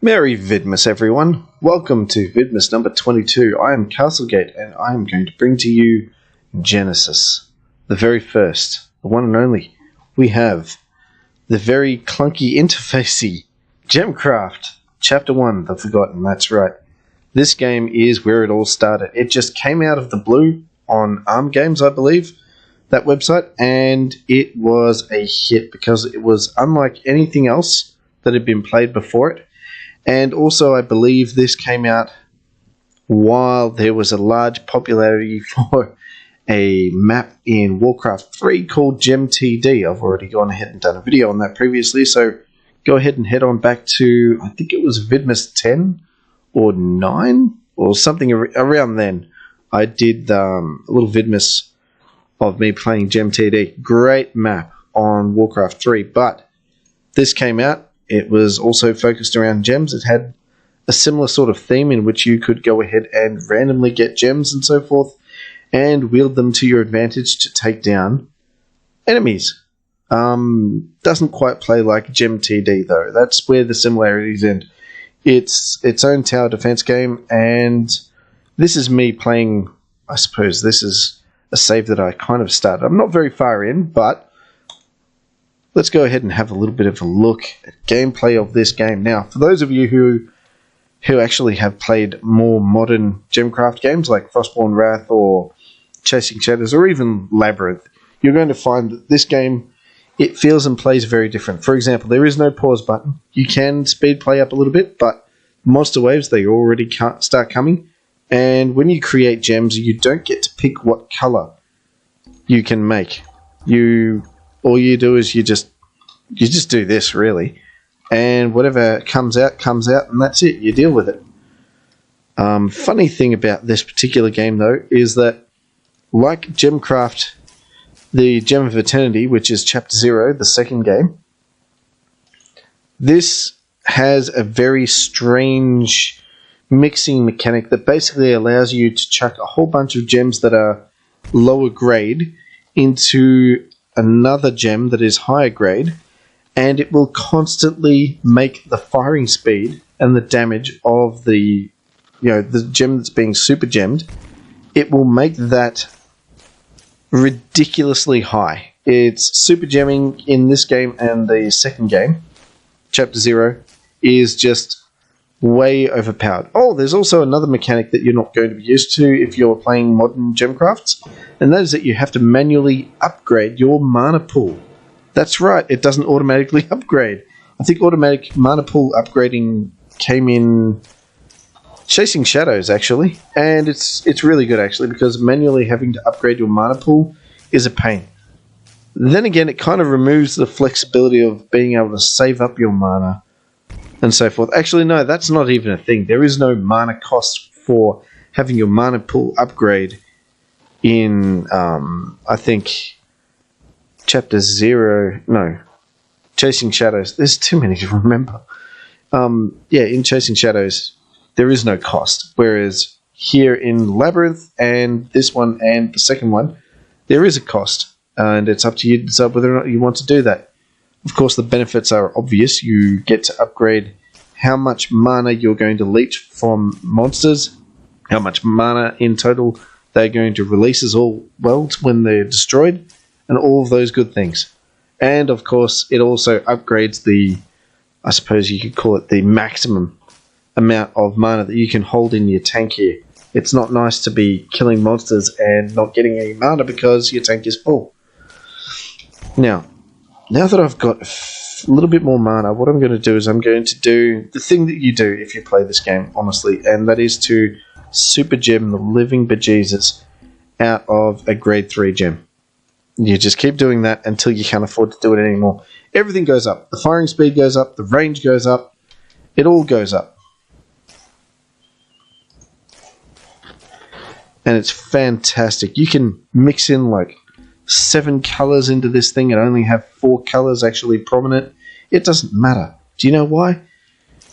Merry Vidmas, everyone. Welcome to Vidmas number 22. I am CastleGate, and I am going to bring to you Genesis, the very first, the one and only. We have the very clunky interfacey Gemcraft, Chapter 1, The Forgotten. That's right. This game is where it all started. It just came out of the blue on ARM Games, I believe, that website, and it was a hit because it was unlike anything else that had been played before it. And also, I believe this came out while there was a large popularity for a map in Warcraft 3 called GemTD. I've already gone ahead and done a video on that previously, so go ahead and head on back to, I think it was Vidmas 10 or 9 or something around then. I did a little Vidmas of me playing GemTD. Great map on Warcraft 3, but this came out. It was also focused around gems. It had a similar sort of theme in which you could go ahead and randomly get gems and so forth and wield them to your advantage to take down enemies. Doesn't quite play like GemTD though. That's where the similarities end. It's its own tower defense game, and this is me playing. I suppose this is a save that I kind of started. I'm not very far in, but let's go ahead and have a little bit of a look at gameplay of this game. Now, for those of you who actually have played more modern Gemcraft games like Frostborn Wrath or Chasing Shadows or even Labyrinth, you're going to find that this game, it feels and plays very different. For example, there is no pause button. You can speed play up a little bit, but monster waves, they already start coming. And when you create gems, you don't get to pick what color you can make. All you do is you just do this, really, and whatever comes out, and that's it. You deal with it. Funny thing about this particular game, though, is that like Gemcraft, the Gem of Eternity, which is Chapter 0, the second game, this has a very strange mixing mechanic that basically allows you to chuck a whole bunch of gems that are lower grade into another gem that is higher grade, and it will constantly make the firing speed and the damage of the gem that's being super gemmed, it will make that ridiculously high. It's super gemming in this game, and the second game, Chapter 0, is just way overpowered. Oh, there's also another mechanic that you're not going to be used to if you're playing modern Gemcrafts, and that is that you have to manually upgrade your mana pool. That's right, it doesn't automatically upgrade. I think automatic mana pool upgrading came in Chasing Shadows, actually, and it's really good, actually, because manually having to upgrade your mana pool is a pain. Then again, it kind of removes the flexibility of being able to save up your mana and so forth. Actually, no, that's not even a thing. There is no mana cost for having your mana pool upgrade in, I think, Chapter 0, no, Chasing Shadows. There's too many to remember. Yeah, in Chasing Shadows, there is no cost. Whereas here in Labyrinth and this one and the second one, there is a cost. And it's up to you to decide whether or not you want to do that. Of course, the benefits are obvious. You get to upgrade how much mana you're going to leech from monsters, how much mana in total they're going to release as well when they're destroyed, and all of those good things. And, of course, it also upgrades the, I suppose you could call it the maximum amount of mana that you can hold in your tank here. It's not nice to be killing monsters and not getting any mana because your tank is full. Now that I've got a little bit more mana, what I'm going to do is I'm going to do the thing that you do if you play this game, honestly, and that is to super gem the living bejesus out of a grade 3 gem. You just keep doing that until you can't afford to do it anymore. Everything goes up. The firing speed goes up, the range goes up, it all goes up. And it's fantastic. You can mix in like 7 colors into this thing and only have 4 colors actually prominent. It doesn't matter. Do you know why?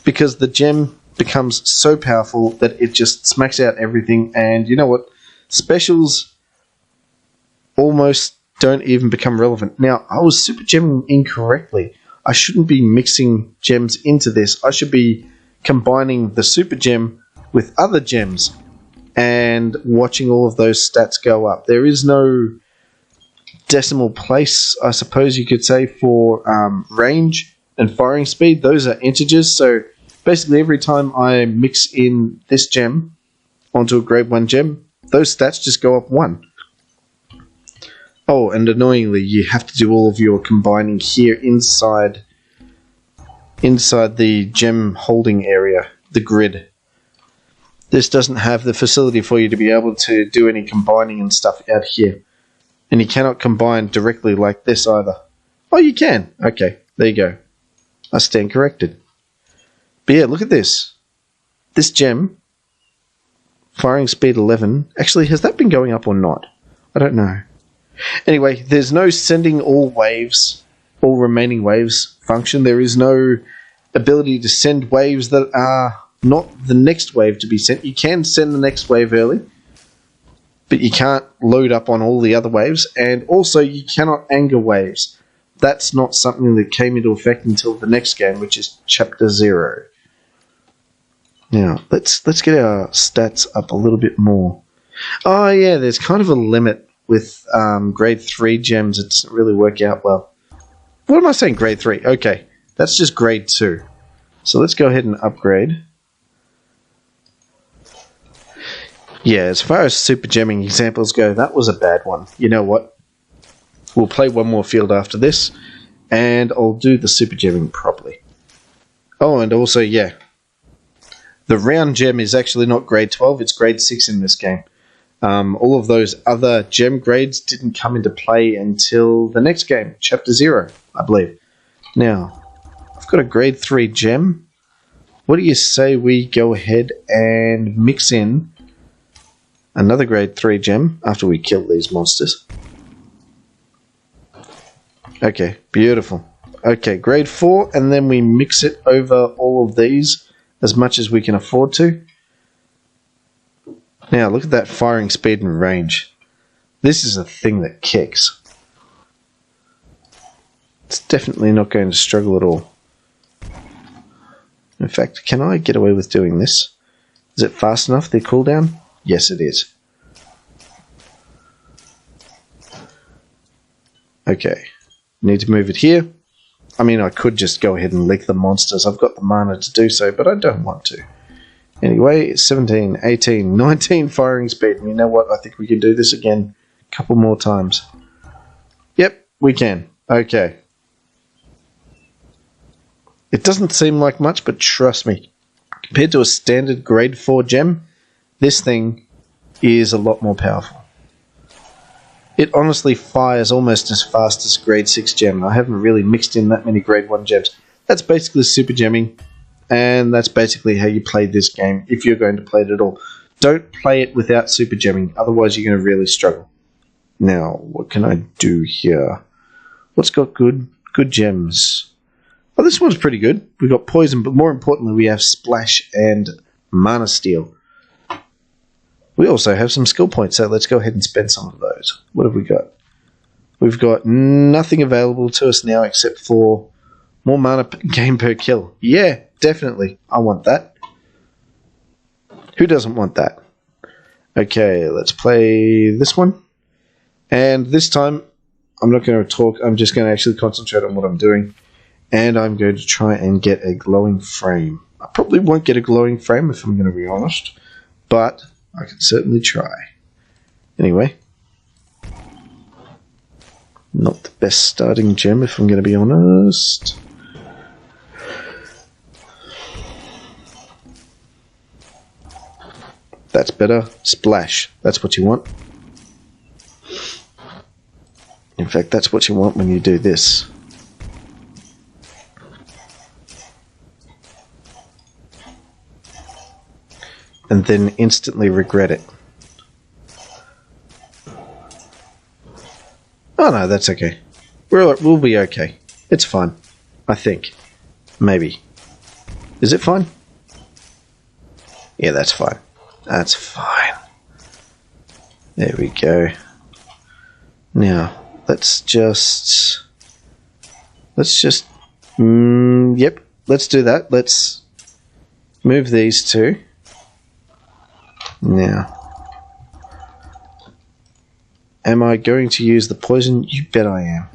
Because the gem becomes so powerful that it just smacks out everything, and you know what? Specials almost don't even become relevant. Now, I was super gemming incorrectly. I shouldn't be mixing gems into this. I should be combining the super gem with other gems and watching all of those stats go up. There is no decimal place, I suppose you could say, for range and firing speed. Those are integers, so basically every time I mix in this gem onto a grade 1 gem, those stats just go up 1. Oh, and annoyingly, you have to do all of your combining here inside the gem holding area, the grid. This doesn't have the facility for you to be able to do any combining and stuff out here. And you cannot combine directly like this either. Oh, you can. Okay, there you go. I stand corrected. But yeah, look at this. This gem, firing speed 11. Actually, has that been going up or not? I don't know. Anyway, there's no sending all remaining waves function. There is no ability to send waves that are not the next wave to be sent. You can send the next wave early, but you can't load up on all the other waves, and also you cannot anger waves. That's not something that came into effect until the next game, which is Chapter 0. Now, let's get our stats up a little bit more. Oh yeah, there's kind of a limit with grade 3 gems. It doesn't really work out well. What am I saying, grade 3? Okay, that's just grade 2. So let's go ahead and upgrade. Yeah, as far as super gemming examples go, that was a bad one. You know what? We'll play one more field after this, and I'll do the super gemming properly. Oh, and also, yeah, the round gem is actually not grade 12, it's grade 6 in this game. All of those other gem grades didn't come into play until the next game, Chapter 0, I believe. Now, I've got a grade 3 gem. What do you say we go ahead and mix in another grade 3 gem after we kill these monsters? Okay, beautiful. Okay, grade 4, and then we mix it over all of these as much as we can afford to. Now, look at that firing speed and range. This is a thing that kicks. It's definitely not going to struggle at all. In fact, can I get away with doing this? Is it fast enough, the cooldown? Yes, it is. Okay, need to move it here. I mean, I could just go ahead and lick the monsters. I've got the mana to do so, but I don't want to. Anyway, 17, 18, 19 firing speed. And you know what? I think we can do this again a couple more times. Yep, we can. Okay. It doesn't seem like much, but trust me, compared to a standard grade 4 gem, this thing is a lot more powerful. It honestly fires almost as fast as grade 6 gem. I haven't really mixed in that many grade 1 gems. That's basically super gemming, and that's basically how you play this game if you're going to play it at all. Don't play it without super gemming, otherwise you're going to really struggle. Now, what can I do here? What's got good gems? Oh, this one's pretty good. We've got poison, but more importantly, we have splash and mana steal. We also have some skill points, so let's go ahead and spend some of those. What have we got? We've got nothing available to us now except for more mana game per kill. Yeah, definitely. I want that. Who doesn't want that? Okay, let's play this one. And this time, I'm not going to talk. I'm just going to actually concentrate on what I'm doing. And I'm going to try and get a glowing frame. I probably won't get a glowing frame if I'm going to be honest. But I can certainly try. Anyway. Not the best starting gem if I'm going to be honest. That's better. Splash. That's what you want. In fact, that's what you want when you do this. And then instantly regret it. Oh no, that's okay. We'll be okay. It's fine. I think. Maybe. Is it fine? Yeah, that's fine. That's fine. There we go. Now, let's just... Yep, let's do that. Let's Move these two. Now, am I going to use the poison? You bet I am.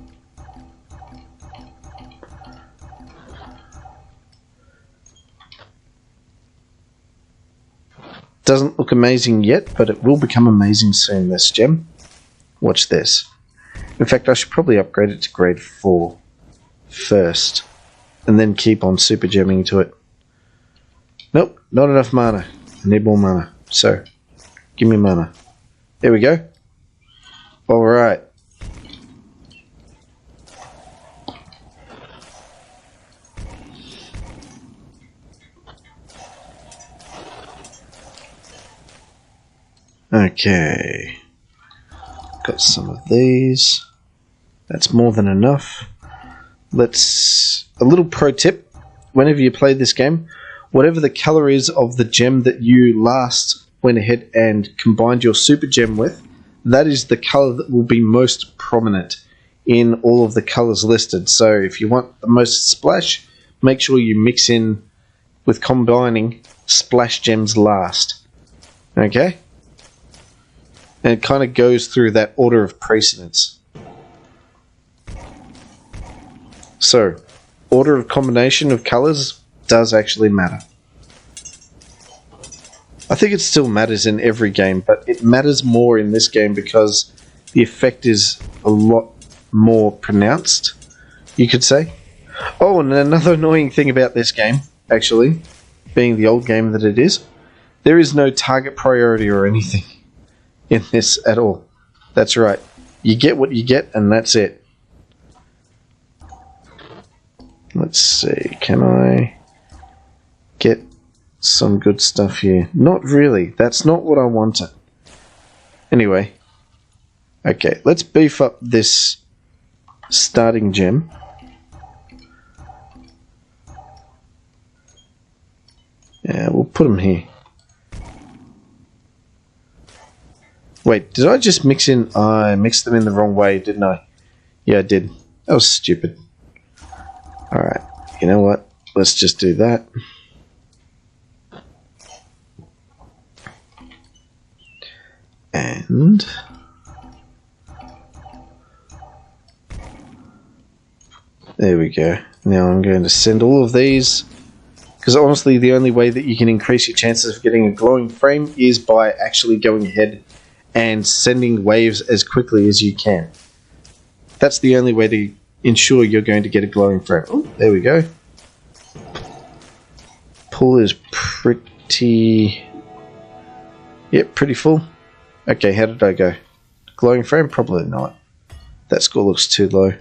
Doesn't look amazing yet, but it will become amazing soon, this gem. Watch this. In fact, I should probably upgrade it to grade 4 first, and then keep on super gemming to it. Nope, not enough mana. I need more mana. So, give me mana. There we go. Alright. Okay. Got some of these. That's more than enough. A little pro tip. Whenever you play this game, whatever the colour is of the gem that you last went ahead and combined your super gem with, that is the colour that will be most prominent in all of the colours listed. So if you want the most splash, make sure you mix in with combining splash gems last. Okay? And it kind of goes through that order of precedence. So, order of combination of colours does actually matter. I think it still matters in every game, but it matters more in this game because the effect is a lot more pronounced, you could say. Oh, and another annoying thing about this game, actually, being the old game that it is, there is no target priority or anything in this at all. That's right. You get what you get, and that's it. Let's see. Can I get some good stuff here? Not really. That's not what I wanted. Anyway. Okay, let's beef up this starting gem. Yeah, we'll put them here. Wait, did I just mix in... I mixed them in the wrong way, didn't I? Yeah, I did. That was stupid. Alright, you know what? Let's just do that. And... there we go. Now I'm going to send all of these, because honestly the only way that you can increase your chances of getting a glowing frame is by actually going ahead and sending waves as quickly as you can. That's the only way to ensure you're going to get a glowing frame. Oh, there we go. Pool is pretty... yep, pretty full. Okay, how did I go? Glowing frame? Probably not. That score looks too low.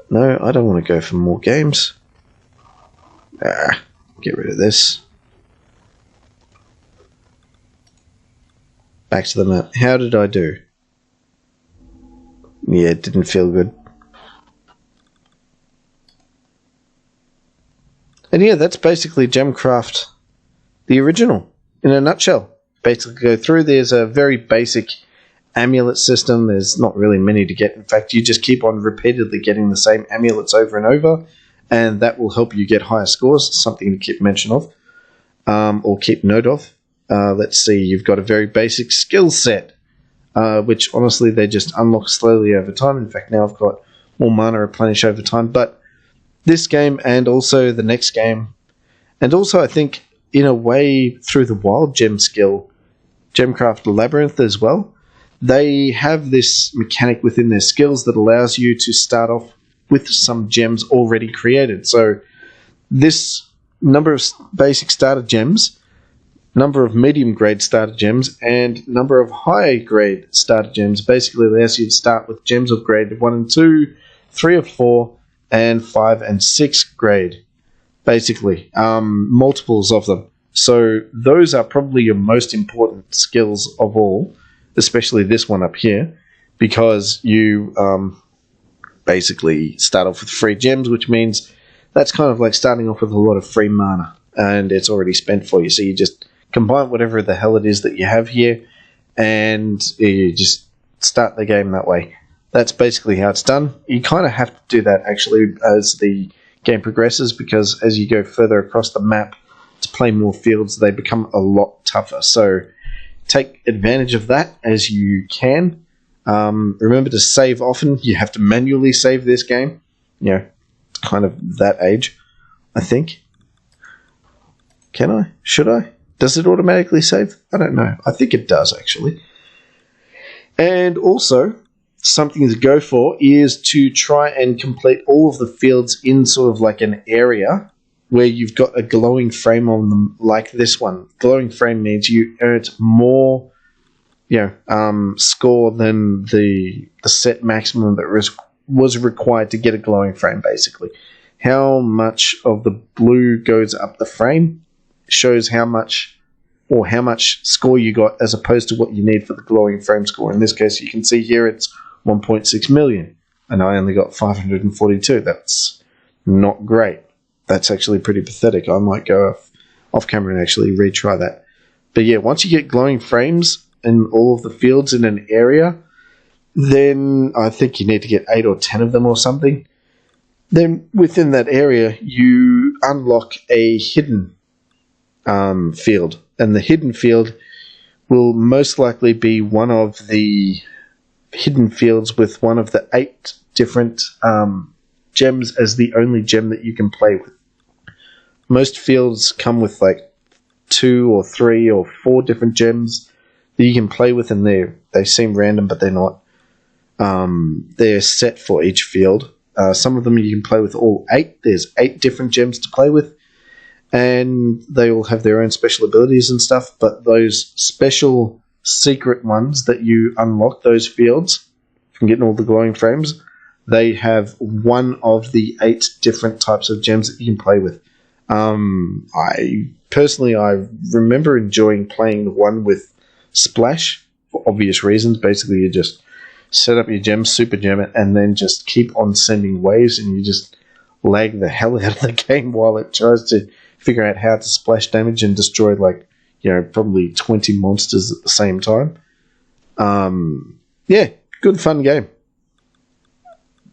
No, I don't want to go for more games. Get rid of this. Back to the map. How did I do? Yeah, it didn't feel good. And yeah, that's basically Gemcraft, the original, in a nutshell. Basically go through, there's a very basic amulet system. There's not really many to get. In fact, you just keep on repeatedly getting the same amulets over and over, and that will help you get higher scores. Something to keep mention of, or keep note of. Let's see, you've got a very basic skill set, which honestly they just unlock slowly over time. In fact, now I've got more mana replenish over time. But this game and also the next game, and also I think in a way through the wild gem skill, Gemcraft Labyrinth as well, they have this mechanic within their skills that allows you to start off with some gems already created. So this number of basic starter gems, number of medium grade starter gems, and number of high grade starter gems basically allows you to start with gems of grade 1 and 2, 3 or 4, and 5 and 6 grade. Basically, multiples of them. So those are probably your most important skills of all, especially this one up here, because you basically start off with free gems, which means that's kind of like starting off with a lot of free mana, and it's already spent for you. So you just combine whatever the hell it is that you have here, and you just start the game that way. That's basically how it's done. You kind of have to do that actually as the game progresses, because as you go further across the map, to play more fields, they become a lot tougher. So take advantage of that as you can. Remember to save often. You have to manually save this game. You know, it's kind of that age, I think. Can I? Should I? Does it automatically save? I don't know. I think it does, actually. And also, something to go for is to try and complete all of the fields in sort of like an area where you've got a glowing frame on them, like this one. Glowing frame means you earned more, score than the set maximum that was required to get a glowing frame, basically. How much of the blue goes up the frame shows how much score you got as opposed to what you need for the glowing frame score. In this case, you can see here it's 1.6 million, and I only got 542. That's not great. That's actually pretty pathetic. I might go off camera and actually retry that. But yeah, once you get glowing frames in all of the fields in an area, then I think you need to get 8 or 10 of them or something. Then within that area, you unlock a hidden field, and the hidden field will most likely be one of the hidden fields with one of the 8 different gems as the only gem that you can play with. Most fields come with like 2 or 3 or 4 different gems that you can play with, and they seem random, but they're not. They're set for each field. Some of them you can play with all 8. There's 8 different gems to play with, and they all have their own special abilities and stuff, but those special secret ones that you unlock, those fields, from getting all the glowing frames, they have one of the 8 different types of gems that you can play with. I remember enjoying playing the one with Splash, for obvious reasons. Basically, you just set up your gem, super gem it, and then just keep on sending waves, and you just lag the hell out of the game while it tries to figure out how to splash damage and destroy probably 20 monsters at the same time. Yeah, good fun game.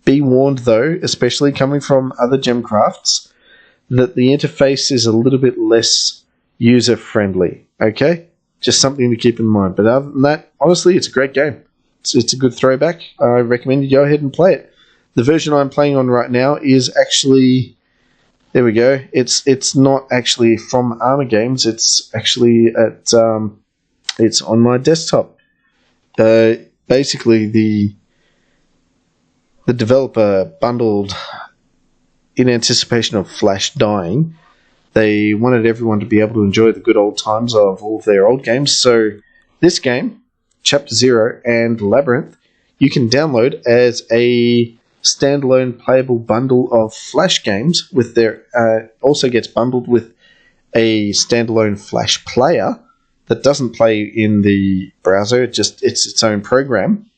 Be warned though, especially coming from other Gemcrafts, that the interface is a little bit less user friendly. Okay, just something to keep in mind. But other than that, honestly, it's a great game. It's a good throwback. I recommend you go ahead and play it. The version I'm playing on right now is actually, there we go. It's not actually from Armour Games. It's actually it's on my desktop. Basically, the developer bundled, in anticipation of Flash dying, they wanted everyone to be able to enjoy the good old times of all of their old games. So this game, Chapter 0 and Labyrinth, you can download as a standalone playable bundle of Flash games. With their also gets bundled with a standalone Flash player that doesn't play in the browser. It's its own program,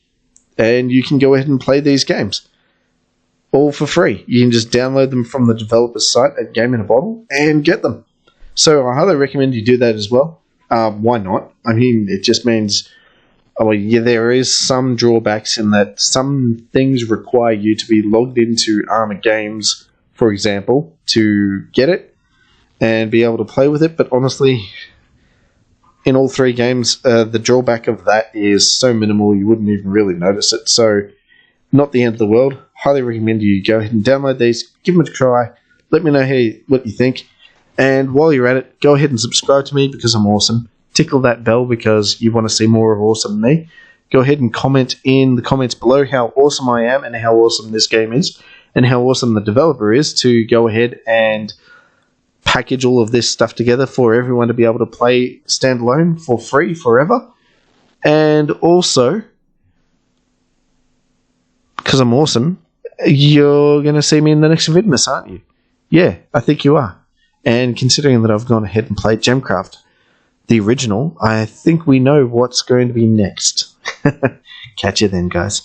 and you can go ahead and play these games all for free. You can just download them from the developer's site at Game in a Bottle and get them. So I highly recommend you do that as well. Why not? I mean, it just means, there is some drawbacks in that some things require you to be logged into Armour Games, for example, to get it and be able to play with it. But honestly, in all 3 games, the drawback of that is so minimal you wouldn't even really notice it. So not the end of the world. Highly recommend you go ahead and download these, give them a try, let me know what you think, and while you're at it, go ahead and subscribe to me because I'm awesome. Tickle that bell because you want to see more of awesome me. Go ahead and comment in the comments below how awesome I am and how awesome this game is and how awesome the developer is to go ahead and package all of this stuff together for everyone to be able to play standalone for free forever. And also, because I'm awesome, you're going to see me in the next Vidmas, aren't you? Yeah, I think you are. And considering that I've gone ahead and played Gemcraft, the original, I think we know what's going to be next. Catch you then, guys.